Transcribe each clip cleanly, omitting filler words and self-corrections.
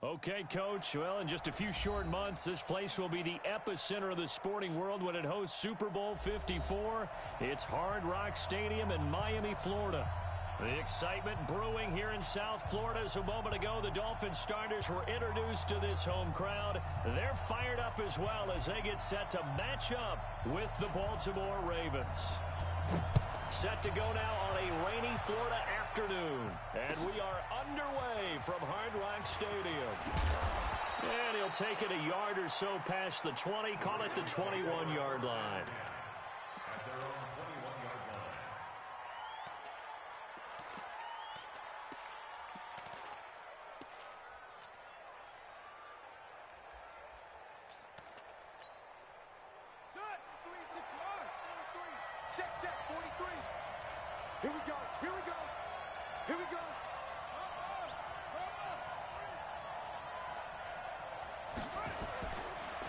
Okay, Coach. Well, in just a few short months, this place will be the epicenter of the sporting world when it hosts Super Bowl 54. It's Hard Rock Stadium in Miami, Florida. The excitement brewing here in South Florida as a moment ago the Dolphins starters were introduced to this home crowd. They're fired up as well as they get set to match up with the Baltimore Ravens. Set to go now on a rainy Florida afternoon. And we are underway from Hard Rock Stadium. And he'll take it a yard or so past the 20, call it the 21-yard line.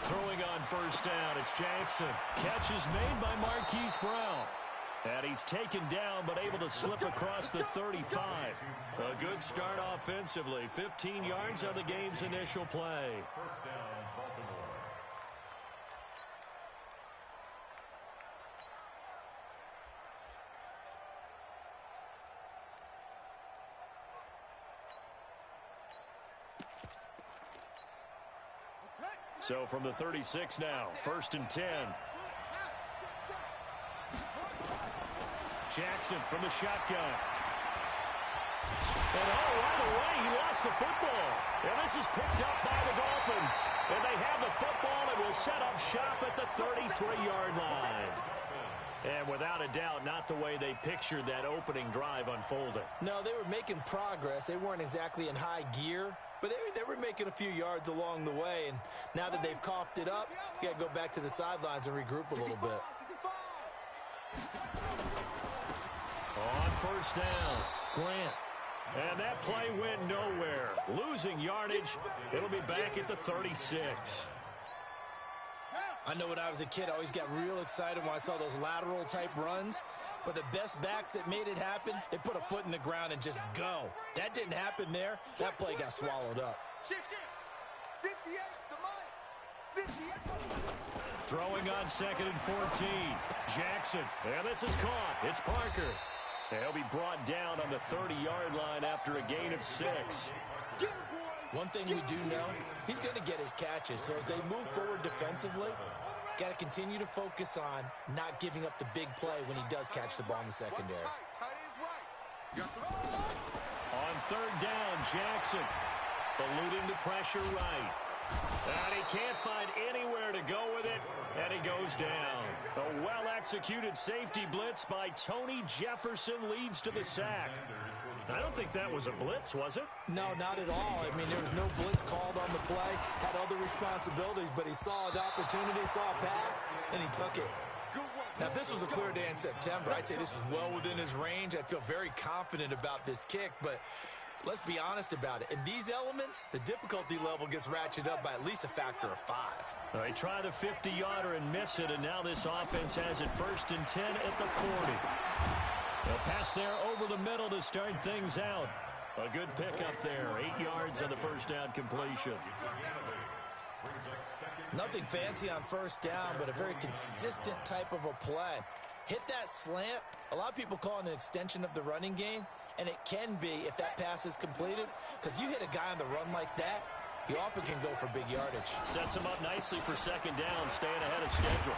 Throwing on first down, it's Jackson. Catch is made by Marquise Brown. And he's taken down but able to slip across the 35. A good start offensively. 15 yards on the game's initial play. First down, Baltimore. So from the 36 now, 1st and 10. Jackson from the shotgun. And right away, he lost the football. And this is picked up by the Dolphins. And they have the football and will set up shop at the 33-yard line. And without a doubt, not the way they pictured that opening drive unfolding. No, they were making progress. They weren't exactly in high gear, but they were making a few yards along the way. And now that they've coughed it up, you got to go back to the sidelines and regroup a little bit. On first down, Grant. And that play went nowhere. Losing yardage. It'll be back at the 36. I know when I was a kid, I always got real excited when I saw those lateral-type runs. But the best backs that made it happen, they put a foot in the ground and just go. That didn't happen there. That play got swallowed up. Throwing on 2nd and 14. Jackson. And this is caught. It's Parker. He'll be brought down on the 30-yard line after a gain of 6. One thing we do know, he's going to get his catches. So as they move forward defensively, got to continue to focus on not giving up the big play when he does catch the ball in the secondary. On 3rd down, Jackson eluding the pressure right. And he can't find anywhere to go with it, and he goes down. A well-executed safety blitz by Tony Jefferson leads to the sack. I don't think that was a blitz, was it? No, not at all. I mean, there was no blitz called on the play, had other responsibilities, but he saw an opportunity, saw a path, and he took it. Now, if this was a clear day in September, I'd say this is well within his range. I'd feel very confident about this kick, but let's be honest about it. In these elements, the difficulty level gets ratcheted up by at least a factor of 5. They try the 50-yarder and miss it, and now this offense has it 1st and 10 at the 40. They'll pass there over the middle to start things out. A good pickup there. 8 yards on the first down completion. Nothing fancy on first down, but a very consistent type of a play. Hit that slant. A lot of people call it an extension of the running game, and it can be if that pass is completed, because you hit a guy on the run like that, he often can go for big yardage. Sets him up nicely for 2nd down, staying ahead of schedule.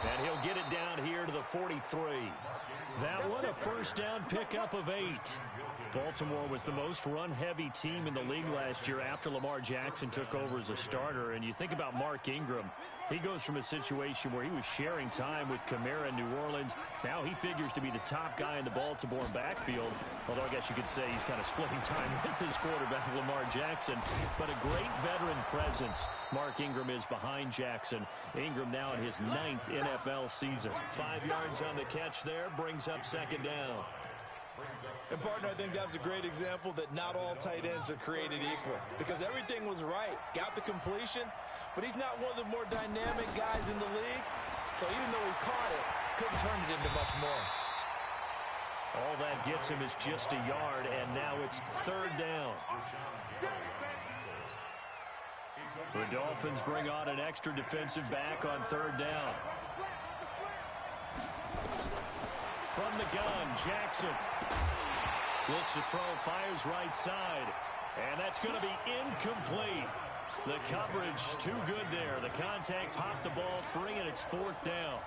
And he'll get it down here to the 43. That one a first down pickup of 8. Baltimore was the most run-heavy team in the league last year after Lamar Jackson took over as a starter. And you think about Mark Ingram. He goes from a situation where he was sharing time with Kamara in New Orleans. Now he figures to be the top guy in the Baltimore backfield. Although I guess you could say he's kind of splitting time with his quarterback, Lamar Jackson. But a great veteran presence. Mark Ingram is behind Jackson. Ingram now in his 9th NFL season. 5 yards on the catch there. Brings up 2nd down. And, partner, I think that was a great example that not all tight ends are created equal. Because everything was right. Got the completion, but he's not one of the more dynamic guys in the league. So even though he caught it, couldn't turn it into much more. All that gets him is just a yard, and now it's 3rd down. The Dolphins bring on an extra defensive back on third down. From the gun, Jackson. Looks to throw, fires right side. And that's going to be incomplete. The coverage too good there. The contact popped the ball free, and it's fourth down.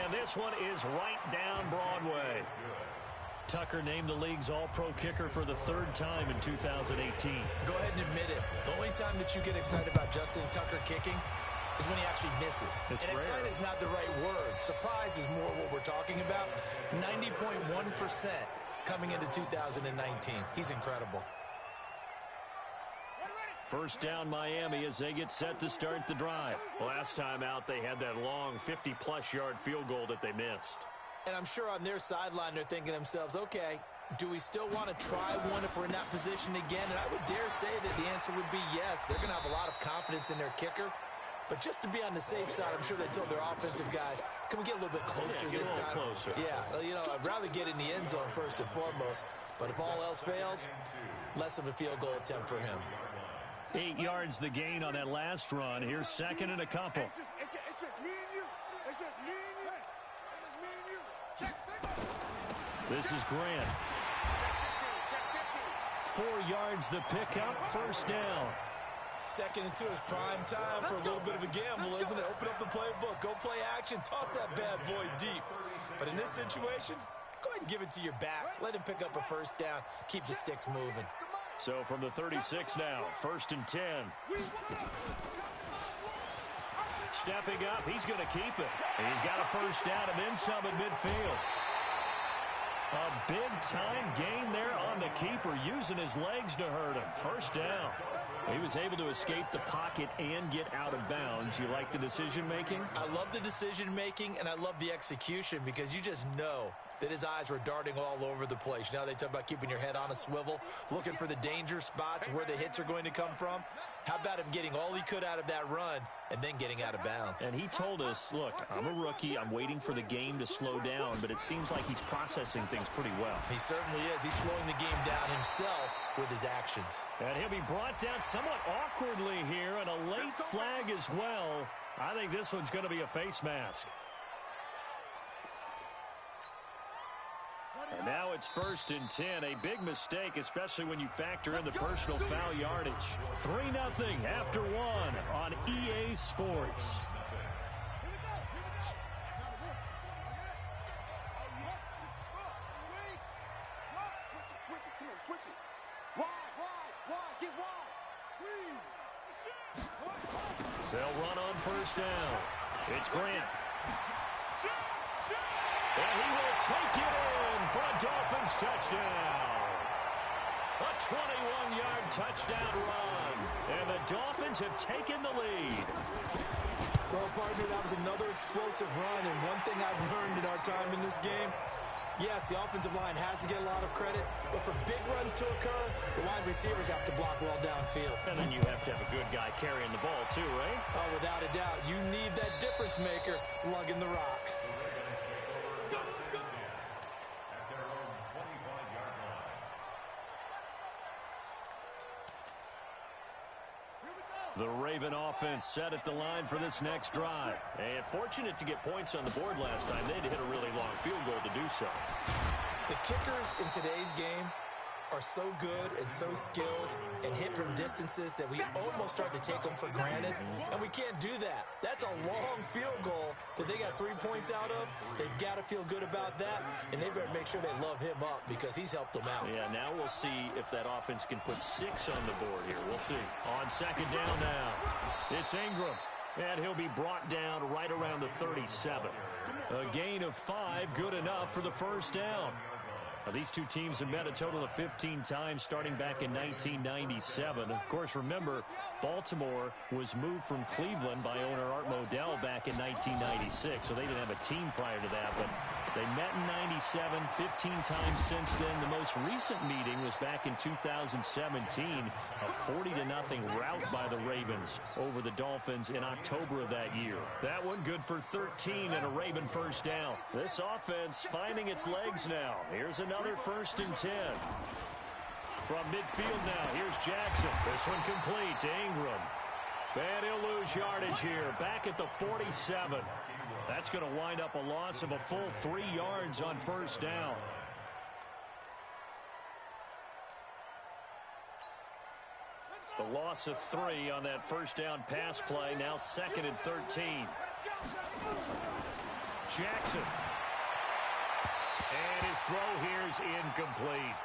And this one is right down Broadway. Tucker named the league's all-pro kicker for the third time in 2018. Go ahead and admit it. The only time that you get excited about Justin Tucker kicking is when he actually misses. It's and rare. excited is not the right word. Surprise is more what we're talking about. 90.1% coming into 2019. He's incredible. First down Miami as they get set to start the drive. Last time out, they had that long 50-plus yard field goal that they missed. And I'm sure on their sideline they're thinking to themselves, okay, do we still want to try one if we're in that position again? And I would dare say that the answer would be yes. They're going to have a lot of confidence in their kicker. But just to be on the safe side, I'm sure they told their offensive guys, can we get a little bit closer this time? Closer. Yeah, you know, I'd rather get in the end zone first and foremost. But if all else fails, less of a field goal attempt for him. 8 yards the gain on that last run. Here's second and a couple. It's just me and you. It's just me and you. It's just me and you. Check 50. This is Grant. Check 50. 4 yards the pickup, first down. Second and 2 is prime time for a little bit of a gamble, isn't it? Open up the playbook, go play action, toss that bad boy deep. But in this situation, go ahead and give it to your back. Let him pick up a first down, keep the sticks moving. So from the 36 now, first and 10. Stepping up, he's going to keep it. And he's got a first down and then some at midfield. A big-time gain there on the keeper, using his legs to hurt him. First down. He was able to escape the pocket and get out of bounds. You like the decision-making? I love the decision-making, and I love the execution because you just know that his eyes were darting all over the place. Now they talk about keeping your head on a swivel, looking for the danger spots where the hits are going to come from. How about him getting all he could out of that run and then getting out of bounds? And he told us, look, I'm a rookie. I'm waiting for the game to slow down, but it seems like he's processing things pretty well. He certainly is. He's slowing the game down himself with his actions. And he'll be brought down somewhat awkwardly here, and a late flag as well. I think this one's going to be a face mask. And now it's first and 10. A big mistake, especially when you factor in the personal foul yardage. 3-0 after one on EA Sports. They'll run on first down. It's Grant. And he will take it in for a Dolphins touchdown. A 21-yard touchdown run. And the Dolphins have taken the lead. Well, partner, that was another explosive run. And one thing I've learned in our time in this game, yes, the offensive line has to get a lot of credit, but for big runs to occur, the wide receivers have to block well downfield. And then you have to have a good guy carrying the ball too, right? Oh, without a doubt. You need that difference maker lugging the rock. The Raven offense set at the line for this next drive. And fortunate to get points on the board last time. They had to hit a really long field goal to do so. The kickers in today's game are so good and so skilled and hit from distances that we almost start to take them for granted. And we can't do that. That's a long field goal that they got 3 points out of. They've got to feel good about that, and they better make sure they love him up because he's helped them out. Yeah, now we'll see if that offense can put 6 on the board here. We'll see. On second down now, it's Ingram. And he'll be brought down right around the 37. A gain of 5, good enough for the first down. Now, these two teams have met a total of 15 times starting back in 1997. Of course, remember, Baltimore was moved from Cleveland by owner Art Modell back in 1996, so they didn't have a team prior to that. But they met in 97, 15 times since then. The most recent meeting was back in 2017, a 40-0 rout by the Ravens over the Dolphins in October of that year. That one good for 13 and a Raven first down. This offense finding its legs now. Here's another another 1st and 10. From midfield now, here's Jackson. This one complete to Ingram. And he'll lose yardage here, back at the 47. That's going to wind up a loss of a full 3 yards on 1st down. The loss of 3 on that 1st down pass play, now 2nd and 13. Jackson. And his throw here is incomplete.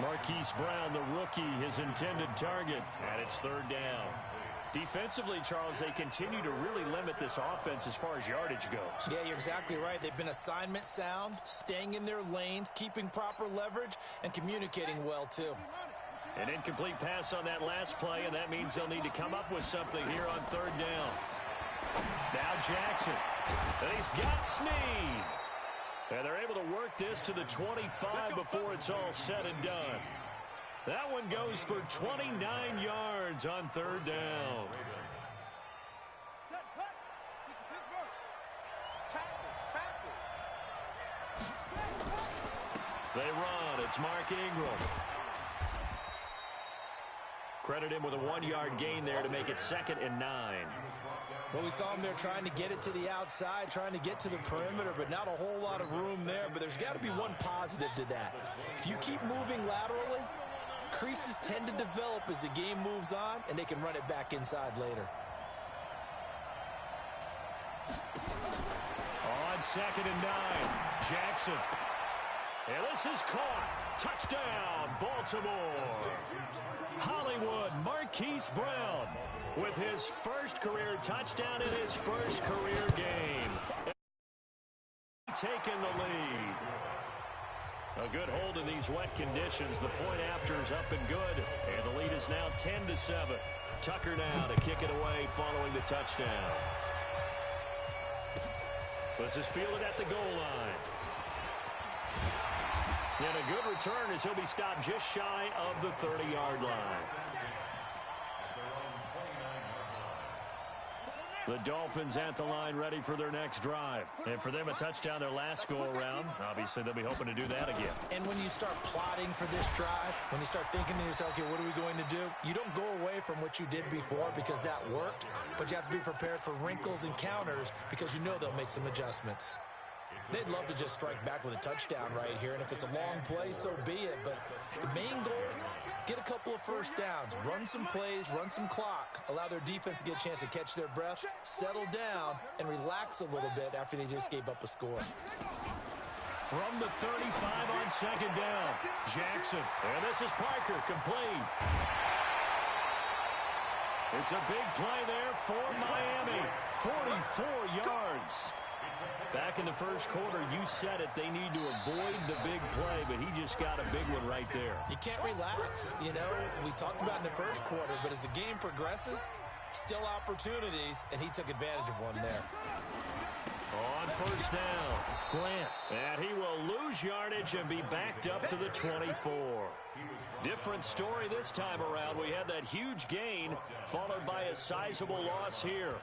Marquise Brown, the rookie, his intended target, and it's 3rd down. Defensively, Charles, they continue to really limit this offense as far as yardage goes. Yeah, you're exactly right. They've been assignment sound, staying in their lanes, keeping proper leverage, and communicating well, too. An incomplete pass on that last play, and that means they'll need to come up with something here on 3rd down. Now Jackson. And he's got Snead. And they're able to work this to the 25 before it's all said and done. That one goes for 29 yards on 3rd down. They run. It's Mark Ingram. Credit him with a 1-yard gain there to make it 2nd and 9. Well, we saw him there trying to get it to the outside, trying to get to the perimeter, but not a whole lot of room there. But there's got to be one positive to that. If you keep moving laterally, creases tend to develop as the game moves on, and they can run it back inside later. On 2nd and 9, Jackson. And this is caught. Touchdown, Baltimore. Hollywood, Marquise Brown with his 1st career touchdown in his 1st career game. Taking the lead. A good hold in these wet conditions. The point after is up and good. And the lead is now 10-7. Tucker now to kick it away following the touchdown. This is fielded at the goal line. And a good return as he'll be stopped just shy of the 30-yard line. The Dolphins at the line ready for their next drive. And for them, a touchdown their last go-around. Obviously, they'll be hoping to do that again. And when you start plotting for this drive, when you start thinking to yourself, okay, what are we going to do? You don't go away from what you did before because that worked, but you have to be prepared for wrinkles and counters because you know they'll make some adjustments. They'd love to just strike back with a touchdown right here, and if it's a long play, so be it. But the main goal, get a couple of 1st downs, run some plays, run some clock, allow their defense to get a chance to catch their breath, settle down, and relax a little bit after they just gave up a score. From the 35 on 2nd down, Jackson. And this is Parker, complete. It's a big play there for Miami, 44 yards. Back in the 1st quarter, you said it, they need to avoid the big play, but he just got a big one right there. You can't relax. You know, we talked about in the 1st quarter, but as the game progresses, still opportunities, and he took advantage of one there. On 1st down, Grant. And he will lose yardage and be backed up to the 24. Different story this time around. We had that huge gain, followed by a sizable loss here.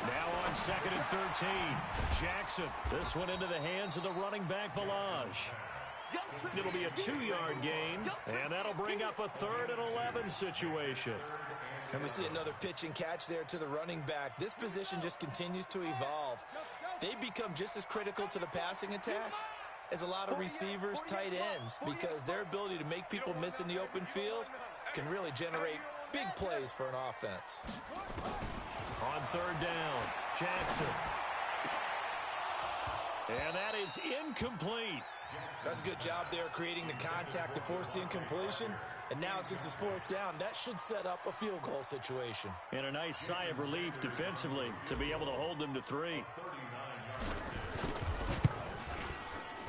Now on 2nd and 13, Jackson. This one into the hands of the running back, Balaj. It'll be a 2-yard gain, and that'll bring up a 3rd and 11 situation. And we see another pitch and catch there to the running back. This position just continues to evolve. They become just as critical to the passing attack as a lot of receivers, tight ends, because their ability to make people miss in the open field can really generate big plays for an offense. On 3rd down, Jackson. And that is incomplete. That's a good job there creating the contact to force the incompletion. And now since it's 4th down, that should set up a field goal situation. And a nice sigh of relief defensively to be able to hold them to 3.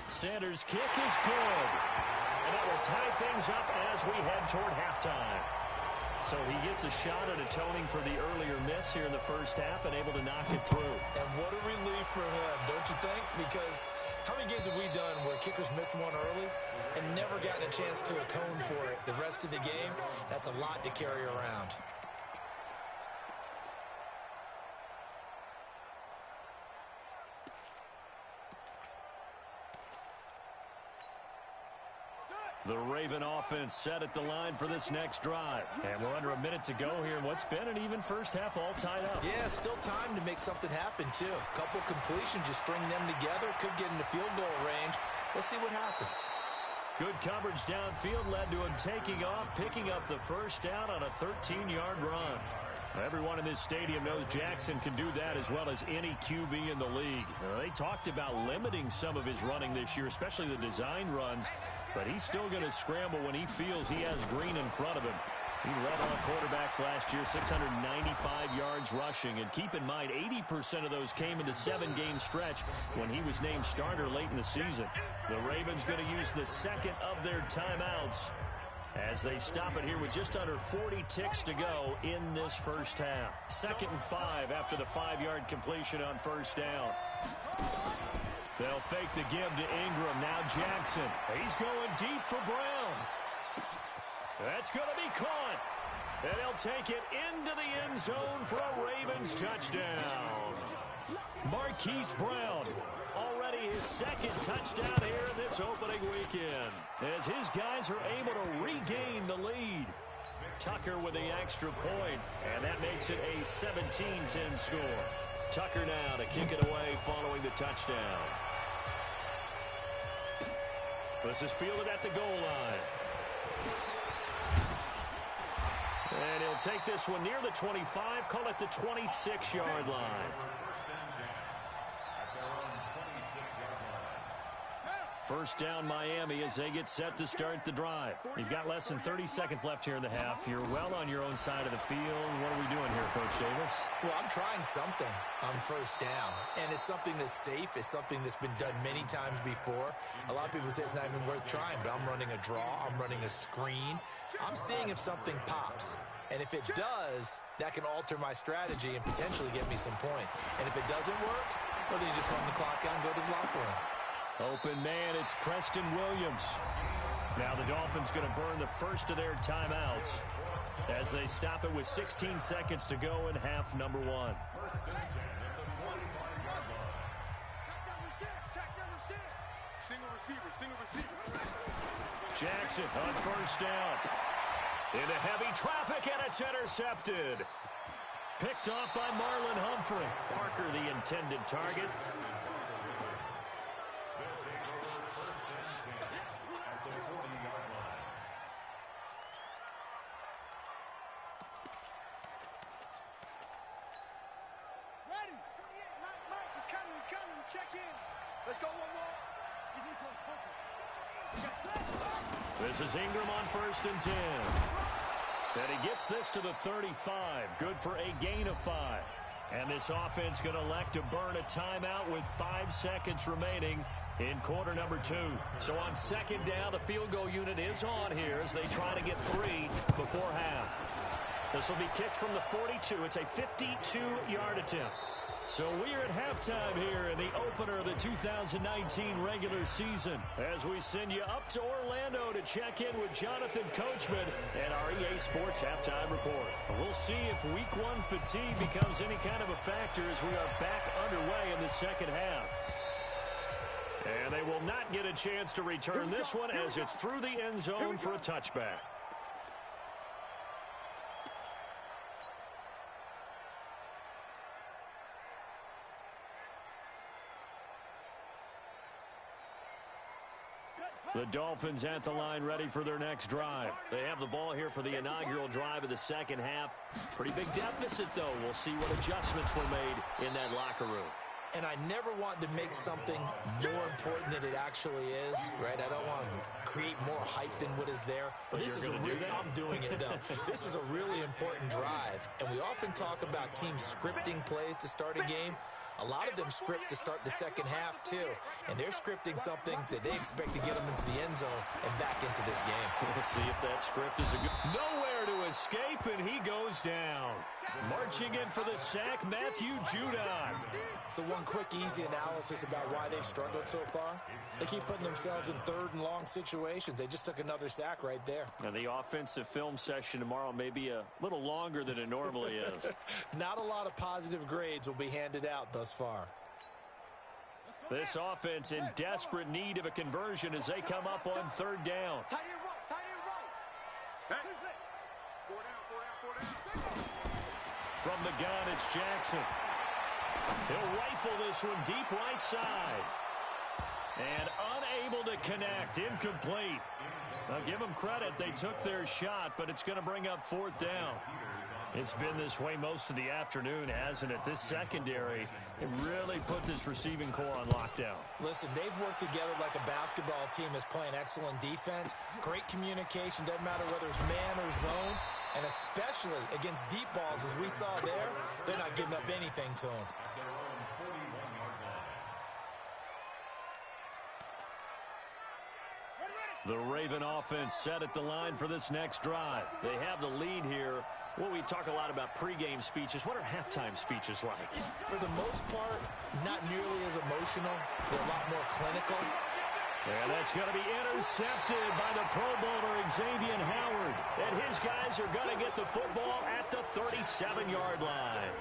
Sanders' kick is good. And that will tie things up as we head toward halftime. So he gets a shot at atoning for the earlier miss here in the 1st half and able to knock it through. And what a relief for him, don't you think? Because How many games have we done where kickers missed one early and never gotten a chance to atone for it the rest of the game? That's a lot to carry around. The Raven offense set at the line for this next drive. And we're under a minute to go here in what's been an even first half, all tied up. Yeah, still time to make something happen, too. A couple completions, you string them together, could get into field goal range. Let's see what happens. Good coverage downfield led to him taking off, picking up the first down on a 13-yard run. Everyone in this stadium knows Jackson can do that as well as any QB in the league. They talked about limiting some of his running this year, especially the design runs, but he's still going to scramble when he feels he has green in front of him. He led all quarterbacks last year, 695 yards rushing. And keep in mind, 80% of those came in the 7-game stretch when he was named starter late in the season. The Ravens going to use the second of their timeouts as they stop it here with just under 40 ticks to go in this first half. 2nd and 5 after the 5-yard completion on first down. They'll fake the give to Ingram. Now Jackson. He's going deep for Brown. That's going to be caught. And he'll take it into the end zone for a Ravens touchdown. Marquise Brown. Already his second touchdown here in this opening weekend, as his guys are able to regain the lead. Tucker with the extra point, and that makes it a 17-10 score. Tucker now to kick it away following the touchdown. This is fielded at the goal line. And he'll take this one near the 25, call it the 26-yard line. First down Miami as they get set to start the drive. You've got less than 30 seconds left here in the half. You're well on your own side of the field. What are we doing here, Coach Davis? Well, I'm trying something on first down, and it's something that's safe. It's something that's been done many times before. A lot of people say it's not even worth trying, but I'm running a draw. I'm running a screen. I'm seeing if something pops. And if it does, that can alter my strategy and potentially get me some points. And if it doesn't work, well, then you just run the clock out and go to the locker room. Open man, it's Preston Williams. Now the Dolphins going to burn the first of their timeouts as they stop it with 16 seconds to go in half number 1. Single receiver. Jackson on first down. Into heavy traffic, and it's intercepted. Picked off by Marlon Humphrey. Parker the intended target. This is Ingram on 1st and 10. And he gets this to the 35. Good for a gain of 5. And this offense going to elect to burn a timeout with 5 seconds remaining in quarter number 2. So on second down, the field goal unit is on here as they try to get 3 before half. This will be kicked from the 42. It's a 52-yard attempt. So we are at halftime here in the opener of the 2019 regular season as we send you up to Orlando to check in with Jonathan Coachman and our EA Sports Halftime Report. We'll see if Week 1 fatigue becomes any kind of a factor as we are back underway in the second half. And they will not get a chance to return this one as it's through the end zone for a touchback. The Dolphins at the line ready for their next drive. They have the ball here for the inaugural drive of the second half. Pretty big deficit, though. We'll see what adjustments were made in that locker room. And I never want to make something more important than it actually is, right? I don't want to create more hype than what is there. But this is I'm doing it, though. This is a really important drive. And we often talk about teams scripting plays to start a game. A lot of them script to start the second half, too. And they're scripting something that they expect to get them into the end zone and back into this game. We'll see if that script is a good... Nowhere there to escape, and he goes down. Marching in for the sack, Matthew Judon. So one quick, easy analysis about why they've struggled so far. They keep putting themselves in third and long situations. They just took another sack right there. And the offensive film session tomorrow may be a little longer than it normally is. Not a lot of positive grades will be handed out thus far. This offense in desperate need of a conversion as they come up on third down. Tight end right, tight end right. Hey. 4 down. From the gun, it's Jackson. He'll rifle this one deep right side. And unable to connect. Incomplete. Now, give them credit. They took their shot, but it's going to bring up fourth down. It's been this way most of the afternoon, hasn't it? This secondary really put this receiving core on lockdown. Listen, they've worked together like a basketball team that's playing excellent defense. Great communication. Doesn't matter whether it's man or zone. And especially against deep balls, as we saw there, they're not giving up anything to them. The Raven offense set at the line for this next drive. They have the lead here. Well, we talk a lot about pregame speeches. What are halftime speeches like? For the most part, not nearly as emotional. They're a lot more clinical. And that's going to be intercepted by the Pro Bowler Xavier Howard. And his guys are going to get the football at the 37-yard line.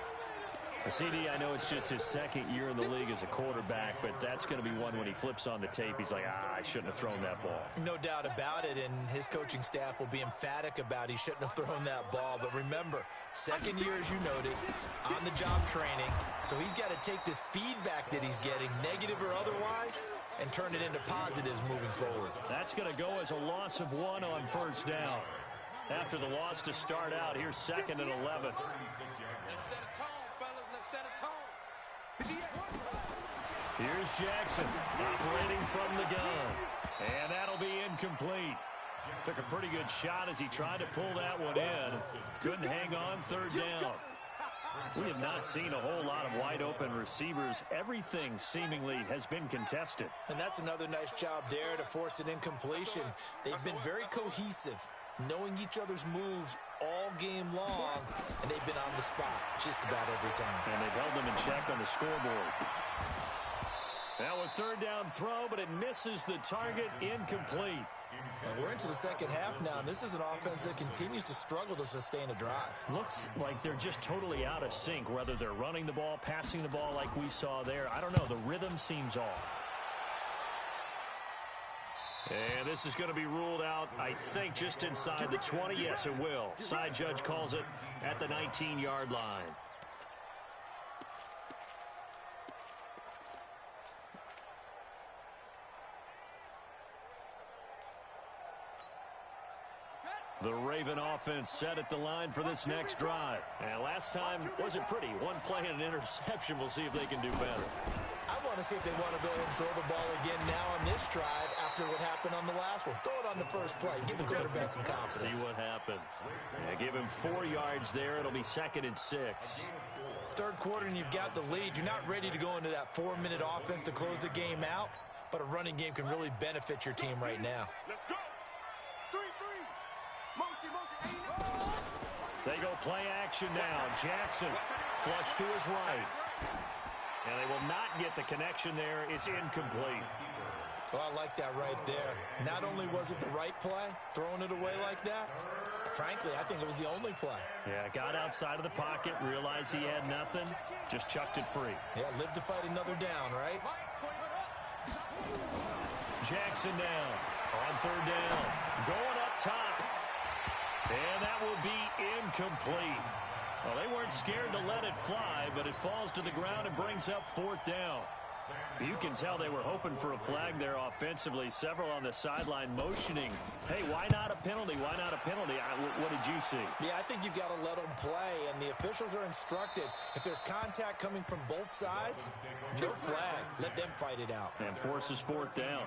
CD, I know it's just his second year in the league as a quarterback, but that's going to be one when he flips on the tape. He's like, I shouldn't have thrown that ball. No doubt about it, and his coaching staff will be emphatic about he shouldn't have thrown that ball. But remember, second year, as you noted, on-the-job training, so he's got to take this feedback that he's getting, negative or otherwise, and turn it into positives moving forward. That's going to go as a loss of 1 on first down. After the loss to start out, here's second and 11. Let's set a tone, fellas. Let's set a tone. Here's Jackson operating from the gun. And that'll be incomplete. Took a pretty good shot as he tried to pull that one in. Couldn't hang on third down. We have not seen a whole lot of wide-open receivers. Everything seemingly has been contested. And that's another nice job there to force an incompletion. They've been very cohesive, knowing each other's moves all game long, and they've been on the spot just about every time. And they've held them in check on the scoreboard. Now a third down throw, but it misses the target. Incomplete. And we're into the second half now, and this is an offense that continues to struggle to sustain a drive. Looks like they're just totally out of sync, whether they're running the ball, passing the ball like we saw there. I don't know. The rhythm seems off. And this is going to be ruled out, I think, just inside the 20. Yes, it will. Side judge calls it at the 19-yard line. The Raven offense set at the line for this next drive. And last time wasn't pretty. One play and an interception. We'll see if they can do better. I want to see if they want to go ahead and throw the ball again now on this drive after what happened on the last one. Throw it on the first play. Give the quarterback some confidence. See what happens. Yeah, give him 4 yards there. It'll be 2nd and 6. Third quarter and you've got the lead. You're not ready to go into that 4-minute offense to close the game out, but a running game can really benefit your team right now. Let's go. 3-3. They go play action now. Jackson flush to his right. And they will not get the connection there. It's incomplete. Well, I like that right there. Not only was it the right play, throwing it away like that, frankly, I think it was the only play. Yeah, got outside of the pocket, realized he had nothing, just chucked it free. Yeah, live to fight another down, right? Jackson down on third down. Going up top. And that will be incomplete. Well, they weren't scared to let it fly, but it falls to the ground and brings up fourth down. You can tell they were hoping for a flag there offensively. Several on the sideline motioning. Hey, why not a penalty? Why not a penalty? What did you see? Yeah, I think you've got to let them play, and the officials are instructed. If there's contact coming from both sides, no flag. Let them fight it out. And forces fourth down.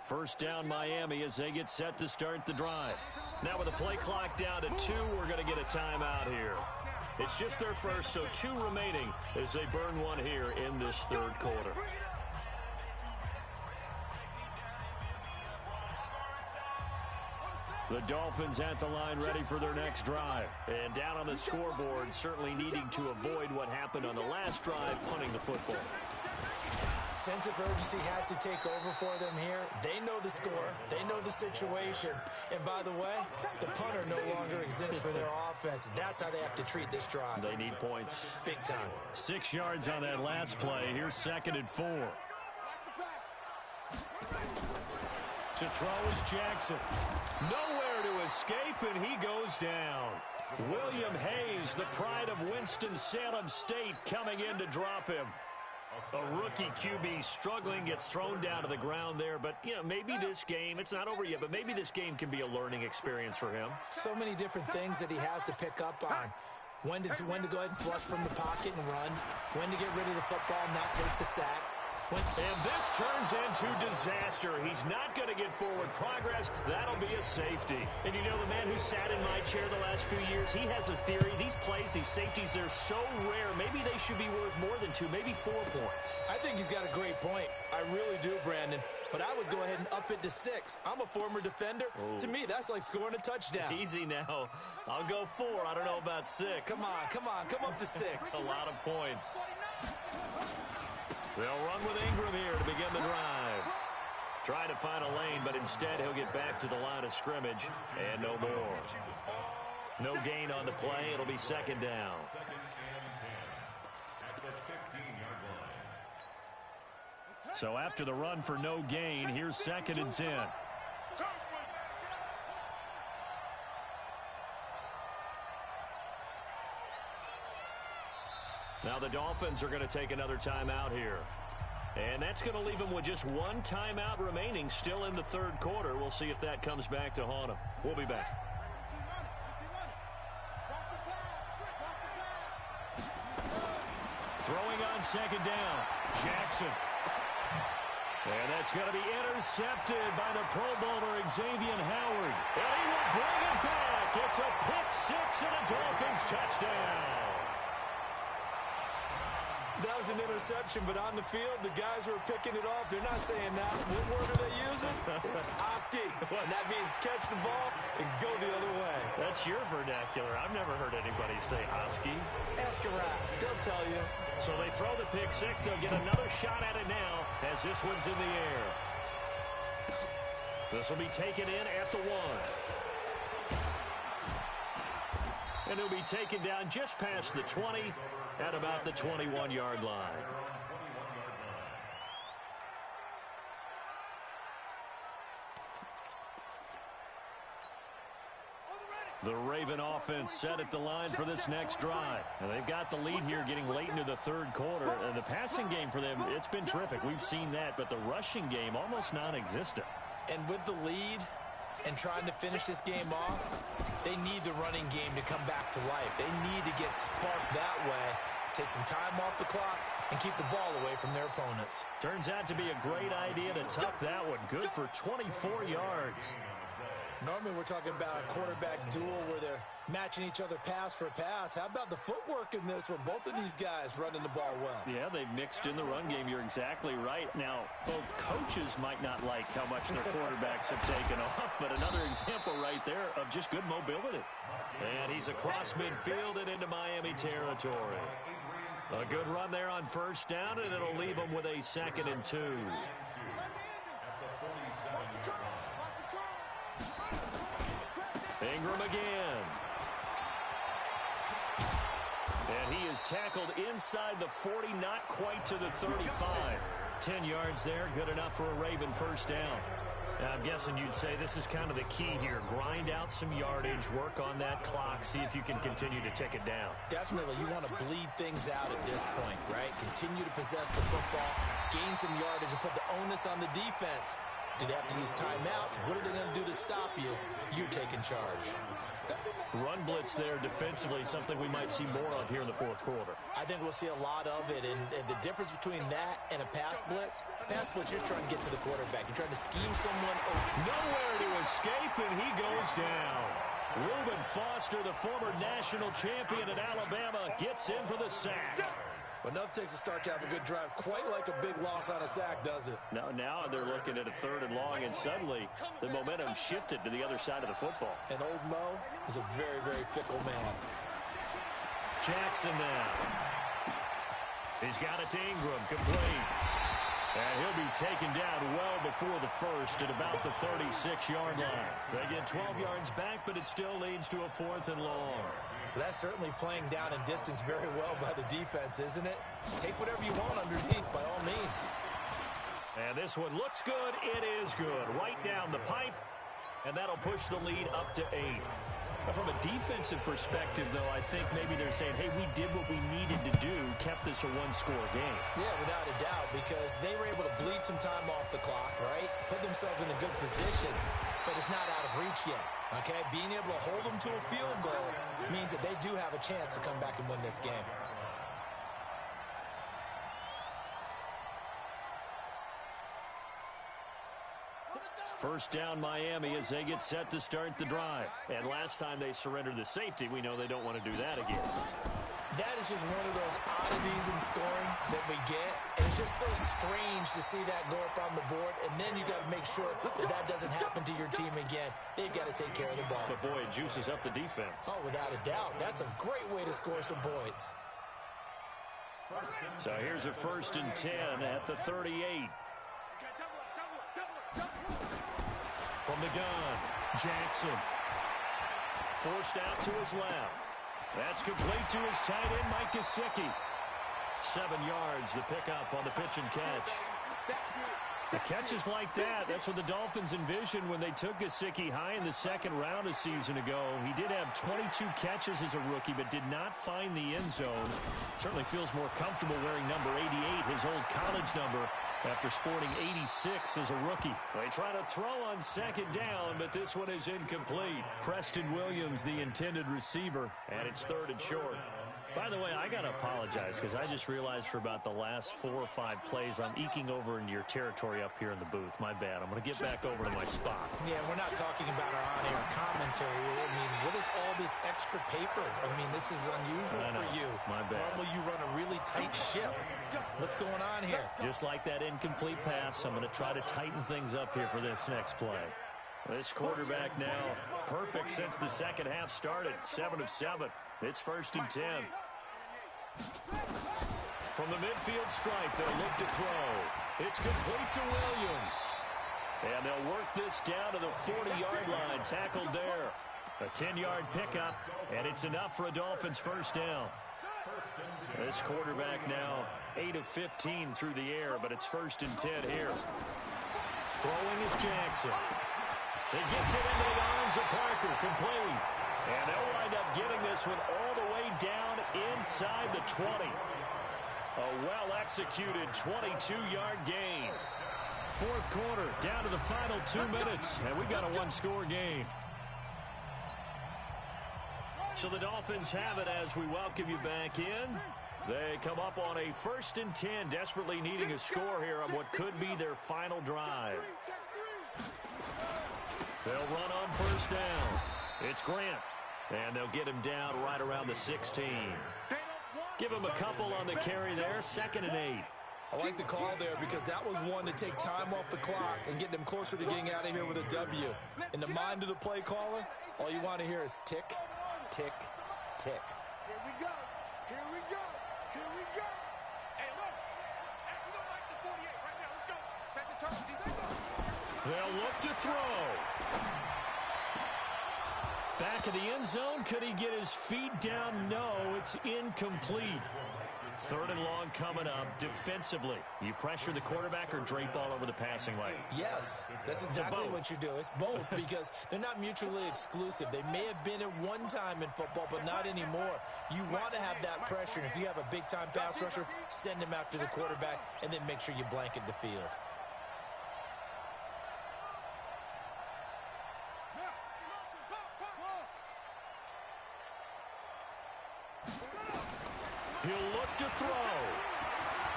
First down Miami as they get set to start the drive. Now with the play clock down to 2, we're going to get a timeout here. It's just their first, so 2 remaining as they burn one here in this third quarter. The Dolphins at the line ready for their next drive. And down on the scoreboard, certainly needing to avoid what happened on the last drive, punting the football. Sense of urgency has to take over for them here. They know the score. They know the situation. And by the way, the punter no longer exists for their offense. That's how they have to treat this drive. They need points. Big time. 6 yards on that last play. Here's 2nd and 4. To throw is Jackson. Nowhere to escape, and he goes down. William Hayes, the pride of Winston-Salem State, coming in to drop him. A rookie QB struggling, gets thrown down to the ground there. But, you know, maybe this game, it's not over yet, but maybe this game can be a learning experience for him. So many different things that he has to pick up on. When to go ahead and flush from the pocket and run. When to get rid of the football and not take the sack. And this turns into disaster. He's not going to get forward progress. That'll be a safety. And you know, the man who sat in my chair the last few years, he has a theory. These plays, these safeties, they're so rare. Maybe they should be worth more than 2, maybe 4 points. I think he's got a great point. I really do, Brandon. But I would go ahead and up it to 6. I'm a former defender. Oh. To me, that's like scoring a touchdown. Easy now. I'll go 4. I don't know about 6. Come on. Come up to 6. A lot of points. They'll run with Ingram here to begin the drive. Try to find a lane, but instead he'll get back to the line of scrimmage, and no more. No gain on the play. It'll be 2nd down. So after the run for no gain, here's 2nd and 10. Now the Dolphins are going to take another timeout here. And that's going to leave them with just 1 timeout remaining still in the third quarter. We'll see if that comes back to haunt them. We'll be back. Throwing on 2nd down, Jackson. And that's going to be intercepted by the Pro Bowler Xavier Howard. And he will bring it back. It's a pick 6 and a Dolphins touchdown. That was an interception, but on the field, the guys who are picking it off, they're not saying that. What word are they using? It's Oski. And that means catch the ball and go the other way. That's your vernacular. I've never heard anybody say Oski. Ask around. They'll tell you. So they throw the pick 6. They'll get another shot at it now as this one's in the air. This will be taken in at the 1. And it'll be taken down just past the 20 at about the 21-yard line. The Raven offense set at the line for this next drive. And they've got the lead here getting late into the third quarter. And the passing game for them, it's been terrific. We've seen that, but the rushing game almost non-existent. And with the lead and trying to finish this game off, they need the running game to come back to life. They need to get sparked that way, take some time off the clock, and keep the ball away from their opponents. Turns out to be a great idea to tuck that one. Good for 24 yards. Normally we're talking about a quarterback duel where they're matching each other pass for pass. How about the footwork in this one? Both of these guys running the ball well. Yeah, they've mixed in the run game. You're exactly right. Now, both coaches might not like how much their quarterbacks have taken off, but another example right there of just good mobility. And he's across midfield and into Miami territory. A good run there on first down, and it'll leave them with a 2nd and 2. Ingram again. And he is tackled inside the 40, not quite to the 35. 10 yards there, good enough for a Raven first down. I'm guessing you'd say this is kind of the key here. Grind out some yardage, work on that clock, see if you can continue to tick it down. Definitely, you want to bleed things out at this point, right? Continue to possess the football, gain some yardage, and put the onus on the defense. Do they have to use timeouts? What are they going to do to stop you? You're taking charge. Run blitz there defensively, something we might see more of here in the fourth quarter. I think we'll see a lot of it, and the difference between that and a pass blitz, you're trying to get to the quarterback. You're trying to scheme someone open. Nowhere to escape, and he goes down. Reuben Foster, the former national champion at Alabama, gets in for the sack. But enough takes a start to have a good drive. Quite like a big loss on a sack, does it? Now they're looking at a 3rd and long, and suddenly the momentum shifted to the other side of the football. And old Mo is a very, very fickle man. Jackson now. He's got it to Ingram, complete. And he'll be taken down well before the first at about the 36-yard line. They get 12 yards back, but it still leads to a 4th and long. That's certainly playing down in distance very well by the defense, isn't it? Take whatever you want underneath, by all means. And this one looks good. It is good. Right down the pipe, and that'll push the lead up to 8. But from a defensive perspective, though, I think maybe they're saying, hey, we did what we needed to do, kept this a one-score game. Yeah, without a doubt, because they were able to bleed some time off the clock, right? Put themselves in a good position, but it's not out of reach yet, okay? Being able to hold them to a field goal means that they do have a chance to come back and win this game. First down Miami as they get set to start the drive. And last time they surrendered the safety, we know they don't want to do that again. That is just one of those oddities in scoring that we get. And it's just so strange to see that go up on the board. And then you got to make sure that doesn't happen to your team again. They've got to take care of the ball. But boy, it juices up the defense. Oh, without a doubt. That's a great way to score some points. So here's a 1st and 10 at the 38. From the gun, Jackson. Forced out to his left. That's complete to his tight end, Mike Gesicki. 7 yards, the pickup on the pitch and catch. The catches like that, that's what the Dolphins envisioned when they took Gesicki high in the 2nd round a season ago. He did have 22 catches as a rookie, but did not find the end zone. Certainly feels more comfortable wearing number 88, his old college number, after sporting 86 as a rookie. They try to throw on 2nd down, but this one is incomplete. Preston Williams, the intended receiver, and it's 3rd and short. By the way, I got to apologize because I just realized for about the last 4 or 5 plays, I'm eking over into your territory up here in the booth. My bad. I'm going to get back over to my spot. Yeah, we're not talking about our on-air commentary. I mean, what is all this extra paper? I mean, this is unusual for you. My bad. Normally you run a really tight ship. What's going on here? Just like that incomplete pass, I'm going to try to tighten things up here for this next play. This quarterback now perfect since the 2nd half started. 7 of 7. It's 1st and 10. From the midfield stripe, they'll look to throw. It's complete to Williams. And they'll work this down to the 40-yard line. Tackled there. A 10-yard pickup, and it's enough for a Dolphins 1st down. This quarterback now 8 of 15 through the air, but it's 1st and 10 here. Throwing is Jackson. He gets it into the arms of Parker, complete. And they'll wind up getting this one all the way down inside the 20. A well-executed 22-yard gain. 4th quarter, down to the final 2 minutes, and we got a 1-score game. So the Dolphins have it as we welcome you back in. They come up on a 1st and 10, desperately needing a score here on what could be their final drive. They'll run on 1st down. It's Grant. And they'll get him down right around the 16. Give him a couple on the carry there. 2nd and 8. I like the call there because that was one to take time off the clock and get them closer to getting out of here with a W. In the mind of the play caller, all you want to hear is tick, tick, tick. Here we go. Here we go. Here we go. Hey, look. Hey, we don't like the 48 right now. Let's go. Set the turn. They'll look to throw. Back of the end zone. Could he get his feet down? No, it's incomplete. 3rd and long coming up. Defensively, you pressure the quarterback or drape all over the passing lane? Yes, that's exactly what you do. It's both because they're not mutually exclusive. They may have been at one time in football, but not anymore. You want to have that pressure, and if you have a big-time pass rusher, send him after the quarterback, and then make sure you blanket the field. throw.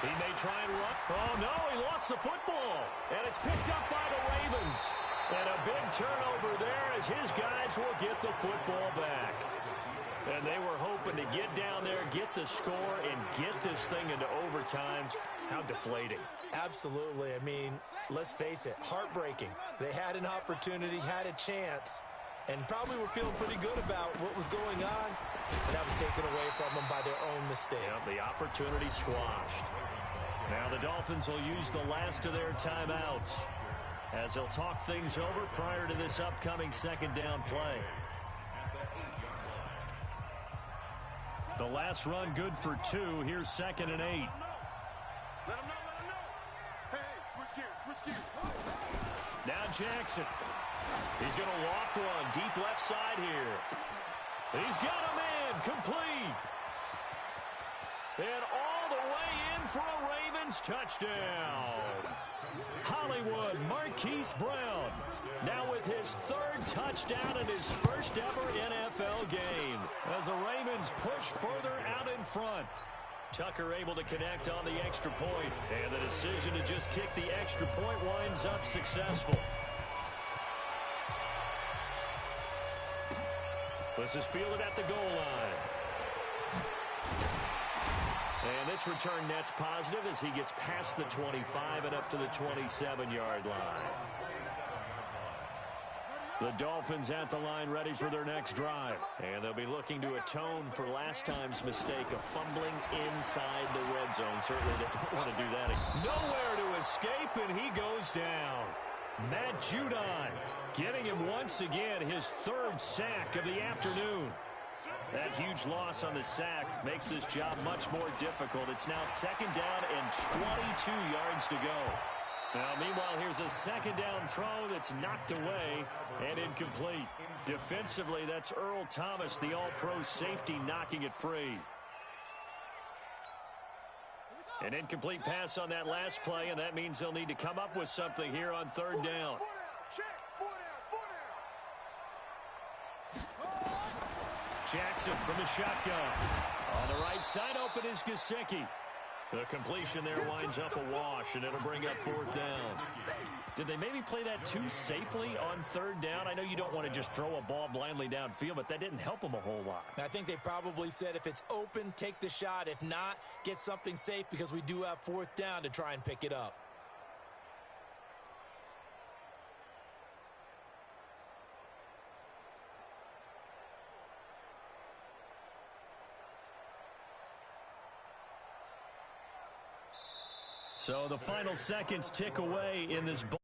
He may try and run. Oh, no, he lost the football. And it's picked up by the Ravens. And a big turnover there as his guys will get the football back. And they were hoping to get down there, get the score, and get this thing into overtime. How deflating. Absolutely. I mean, let's face it, heartbreaking. They had an opportunity, had a chance, and probably were feeling pretty good about what was going on. And that was taken away from them by their own mistake. Yep, the opportunity squashed. Now the Dolphins will use the last of their timeouts as they'll talk things over prior to this upcoming second down play. The last run good for 2. Here's 2nd and 8. Let him know, let him know. Hey, switch gears. Now Jackson. He's going to loft one. Deep left side here. He's got a man. Complete. And all the way in for a Ravens touchdown. Hollywood Marquise Brown now with his 3rd touchdown in his first ever NFL game as the Ravens push further out in front. Tucker able to connect on the extra point, and the decision to just kick the extra point winds up successful. This is fielded at the goal line. And this return net's positive as he gets past the 25 and up to the 27-yard line. The Dolphins at the line ready for their next drive. And they'll be looking to atone for last time's mistake of fumbling inside the red zone. Certainly they don't want to do that again. Nowhere to escape, and he goes down. Matt Judon getting him once again his 3rd sack of the afternoon. That huge loss on the sack makes this job much more difficult. It's now 2nd down and 22 yards to go. Now, meanwhile, here's a 2nd down throw that's knocked away and incomplete. Defensively, that's Earl Thomas, the all-pro safety, knocking it free. An incomplete pass on that last play, and that means they'll need to come up with something here on 3rd down. Jackson from the shotgun. On the right side, open is Gesicki. The completion there winds up a wash, and it'll bring up 4th down. Did they maybe play that too safely on 3rd down? I know you don't want to just throw a ball blindly downfield, but that didn't help them a whole lot. I think they probably said if it's open, take the shot. If not, get something safe because we do have 4th down to try and pick it up. So the final seconds tick away in this ball.